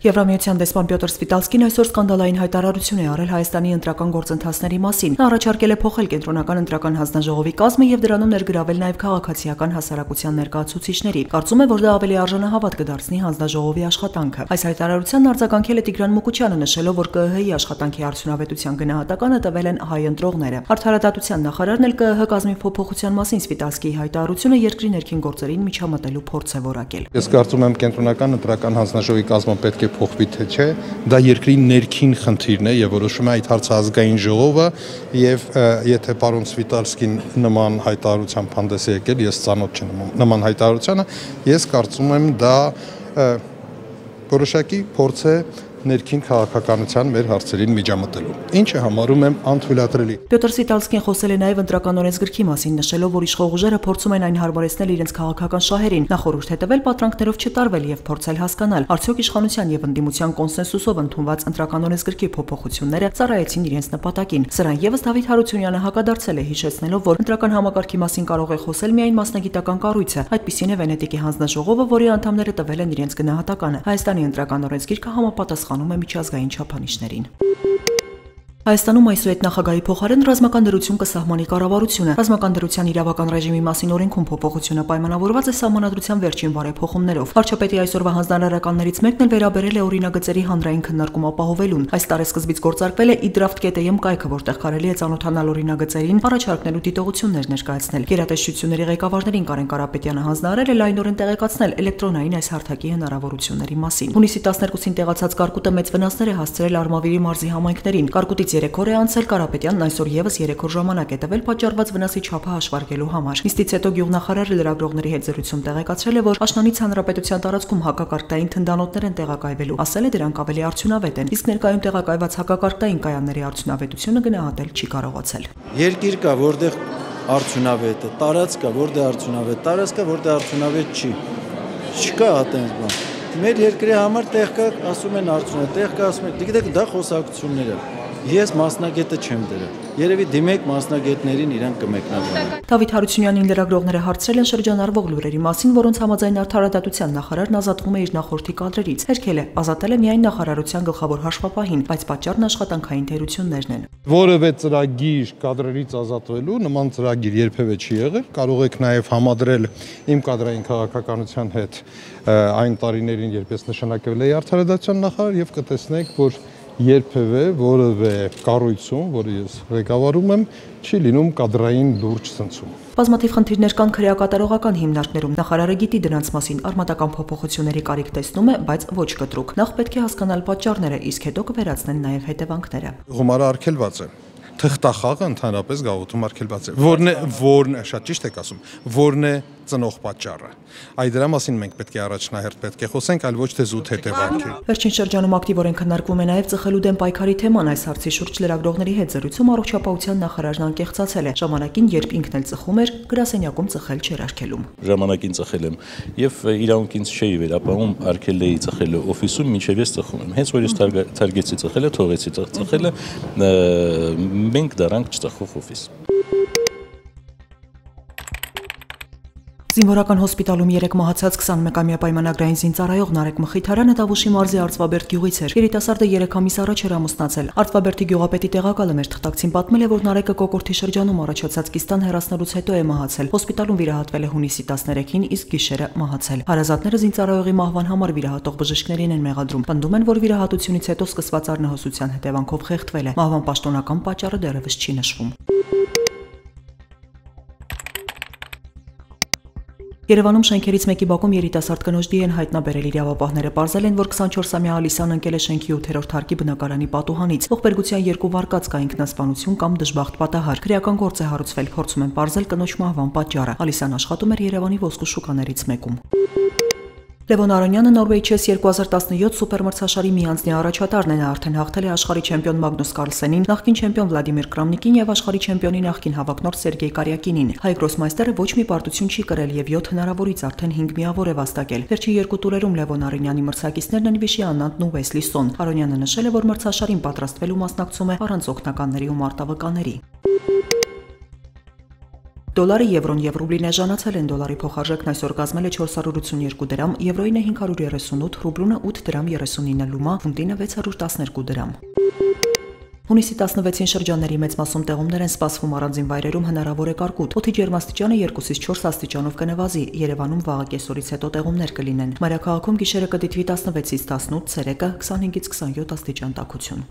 Եվրամիության դեսպան Պյոտր Սվիտալսկին այսօր սկանդալային հայտարարություն է արել Հայաստանի ընտրական գործընթացների մասին։ Նա առաջարկել է փոխել կենտրոնական ընտրական հանձնաժողովի կազմը եւ դրանում ներգրավել նաեւ քաղաքացիական հասարակության ներկայացուցիչների։ Կարծում է, որ դա ավելի արժանահավատ կդարձնի հանձնաժողովի աշխատանքը։ Այս հայտարարությանն արձագանքել է Տիգրան Մուկուչյանը, նշելով, որ ԿԸՀ-ի աշխատանքի արդյունավետության գնահատականը տվել են հայ ընտրողները։ Արդարադատության նախարարն էլ ԿԸՀ կազմի փոփոխության մասին Սվիտալսկիի հայտարարությունը երկրի ներքին գործերին միջամտելու փորձ է որակել։ Ես կարծում եմ կենտրոնական ընտրական հանձնաժողովի կազմը պետք է փոխվի թե չէ, դա երկրի ներքին խնդիրն է եւ որոշում է այդ հարցը ազգային ժողովը եւ եթե պարոն Սվիտալսկին նման հայտարարությամբ հանդես է եկել, ես ծանոթ չեմ նման հայտարարությանը, ես կարծում եմ դա որոշակի փորձ է ներքին քաղաքականության մեր հարցերին միջամտելու, ինչը համարում եմ անթույլատրելի։ Պյոտր Սվիտալսկին խոսել է նաև ընտրական օրենսգրքի մասին, նշելով, որ իշխող ուժերը փորձում են այն հարմարեցնել իրենց քաղաքական շահերին։ Նա խորհուրդ է տվել պատրանքներով չտարվել եւ փորձել հասկանալ, արդյոք իշխանության եւ ընդդիմության կոնսենսուսով ընդունված ընտրական օրենսգրքի փոփոխությունները ծառայեցին իրենց նպատակին։ Սրան եւս Դավիթ Հարությունյանը հակադարձել է, հիշեցնելով, որ ընտրական համակարգի մասին կարող է խոսել միայն մասնագիտական կառույցը, այդպիսին է Վենետիկի հանձնաժողովը, որի անդամները տվել են իրենց գնահատականը։ Հայաստանի ընտրական օրենսգիրքը համապատասխանում է միջազգային չափանիշներին։ Հայաստանում այսուհետ նախագահի փոխարեն ռազմական դրություն կսահմանի կառավարությունը։ Ռազմական դրության իրավական ռեժիմի մասին օրենքում փոփոխությունը պայմանավորված է սահմանադրության վերջին բարեփոխումներով։ Վարչապետի այսօրվա հանձնարարականներից մեկն էլ վերաբերել է օրինագծերի հանրային քննարկում ապահովելուն։ Այս տարեսկզբից գործարկվել է e-draft.am կայքը, որտեղ կարելի է ծանոթանալ օրինագծերին, առաջարկներ ու դիտողություններ ներկայացնել։ Գերատեսչությունների ղեկավարներին Կարեն Կարապետյանը հանձնարարել է լայնորեն տեղեկացնել էլեկտրոնային այս հարթակի հնարավորությունների մասին։ Հունիսի 12-ին տեղացած կարկուտը մեծ վնասներ է հասցրել Արմավիրի մարզի համայնքներին։ Կարկուտից 3 օր է անցել, Կարապետյանն այսօր եւս 3 օր ժամանակ է տվել պատճառված վնասի չափը հաշվարկելու համար։ Նիստից հետո գյուղնախարարը լրագրողների հետ զրույցում տեղեկացրել է, որ աշնանից հանրապետության տարածքում հակակարգային թնդանոթներ են տեղակայվելու, ասել է դրանք ավելի արդյունավետ են, իսկ ներկայում տեղակայված հակակարգային կայանների արդյունավետությունը գնահատել չի կարողացել։ Երկիր կա, որտեղ արդյունավետ է, տարածք կա, որտեղ արդյունավետ, տարածք կա, որտեղ արդյունավետ չի։ Չկա այդպես բան։ Մեր երկրի համար տեղ կա, ասում են արդյունավետ, տեղ կա, ասում են, գիտեք, դա խոսակցություններ է։ Ես մասնագետը չեմ դրել։ Երևի դիմեք մասնագետներին, իրանք կմեկնաբանեն։ Դավիթ Հարությունյանին լրագրողները հարցրել են շրջանառվող լուրերի մասին, որոնց համաձայն արդարադատության նախարարն ազատվում է իր նախորդի կադրերից։ Հերքել է, ազատել է միայն նախարարության գլխավոր հաշվապահին, բայց պատճառն աշխատանքային թերություններն են։ Որևէ ծրագիր կադրերից ազատվելու նման ծրագիր երբևէ չի եղել։ Կարող եք նաև համադրել իմ կադրային քաղաքականության հետ այն տարիներին, երբ ես նշանակվել էի արդարադատության նախարար, եւ կտեսնեք, որ երբևէ որևէ կառույցում, որը ես ղեկավարում եմ, չի լինում կադրային լուրջ ցնցում։ Բազմաթիվ խնդիրներ կան քրեակատարողական հիմնարկներում։ Նախարարը գիտի դրանց մասին, արմատական փոփոխությունների կարիք տեսնում է, բայց ոչ կտրուկ։ Նախ պետք է հասկանալ պատճառները, իսկ հետո կվերացնեն նաև հետևանքները։ Գումարը արգելված է։ Թղթախաղը ընդհանրապես գաղութում արգելված է։ Որն է, շատ ճիշտ եք ասում, որն է ծնող պատճառը։ Այդ դրա մասին մենք պետք է առաջնահերթ պետք է խոսենք, այլ ոչ թե զուտ հետևանքի։ Վերջին շրջանում ակտիվորեն քննարկվում է նաև ծխելու դեմ պայքարի թեման։ Այս հարցի շուրջ լրագրողների հետ զրույցում առողջապահության նախարարն անկեղծացել է։ Ժամանակին, երբ ինքն էլ ծխում էր, գրասենյակում ծխել չէր արգելում։ Ժամանակին ծխել եմ եւ իրավունք ինձ չէի վերապահում, արգել էի ծխելը օֆիսում, մինչեւ ես ծխում եմ։ Հենց որ ես թարգեցի ծխելը, թողեցի ծխելը, մենք դարանք չծխող օֆիս։ Զինվորական հոսպիտալում 3 մահացած 21-ամյա պայմանագրային զինծառայող Նարեկ Մխիթարյանը Տավուշի մարզի Արծվաբերդ գյուղից էր։ Երիտասարդը 3 ամիս առաջ էր ամուսնացել։ Արծվաբերդի գյուղապետի տեղակալը մեր թղթակցին պատմել է, որ Նարեկը կոկորդի շրջանում առաջացած կիստան հեռացնելուց հետո է մահացել։ Հոսպիտալում վիրահատվել է հունիսի 13-ին, իսկ գիշերը մահացել։ Հարազատները զինծառայողի մահվան համար վիրահատող բժիշկներին են մեղադրում։ Պնդում են, որ վիրահատությունից հետո սկսված առնահոսության հետևանքով խեղդվել է։ Մահվան պաշտոնական պատճառը դեռևս չի նշվում։ Երևանում շենքերից մեկի բակում երիտասարդ կնոջ դի են հայտնաբերել իրավապահները։ Պարզել են, որ 24-ամյա Ալիսան ընկել է շենքի 8-րդ հարկի բնակարանի պատուհանից։ Ողբերգության 2 վարկած կա ինքնասպանություն կամ դժբախտ պատահար։ Քրեական գործ է հարուցվել, փորձում են պարզել կնոջ մահվան պատճառը։ Ալիսան աշխատում էր Երևանի ոսկու շուկաներից մեկում։ Լևոն Արոնյանը Norway Chess 2017 սուպերմրցաշարի միանձնյա առաջատարն է, նա արդեն հաղթել է աշխարհի չեմպիոն Մագնուս Կարլսենին, նախկին չեմպիոն Վլադիմիր Կրամնիկին եւ աշխարհի չեմպիոնի նախկին հավակնորդ Սերգեյ Կարյակինին։ Հայ գրոսմայստերը ոչ մի պարտություն չի կրել եւ 7 հնարավորից արդեն 5 միավոր է վաստակել։ Վերջին 2 տուրերում Լևոն Արոնյանի մրցակիցներն են Վիշի Աննանտն ու Վեսլի Սոն։ Արոնյանը նշել է, որ մրցաշարին պատրաստվելու մասնակցում է առանց օգնականների ու մարտավկանների։ Դոլարը, եվրոն եւ ռուբլին էժանացել են, դոլարի փոխարժեքն այսօր կազմել է 482 դրամ, եվրոին է 538, ռուբլունը 8 դրամ 39 լումա, ֆունտինը 612 դրամ։ Հունիսի 16-ին շրջանների մեծ մասում տեղումներ են սպասվում, առանձին վայրերում հնարավոր է կարկուտ։ Օդի ջերմաստիճանը 2-ից 4 աստիճանով կնվազի, Երևանում վաղը կեսօրից հետո տեղումներ կլինեն։ Մայրաքաղաքում գիշերը կդիտվի 16-ից 18, ցերեկը 25-ից 27 աստիճան տաքություն։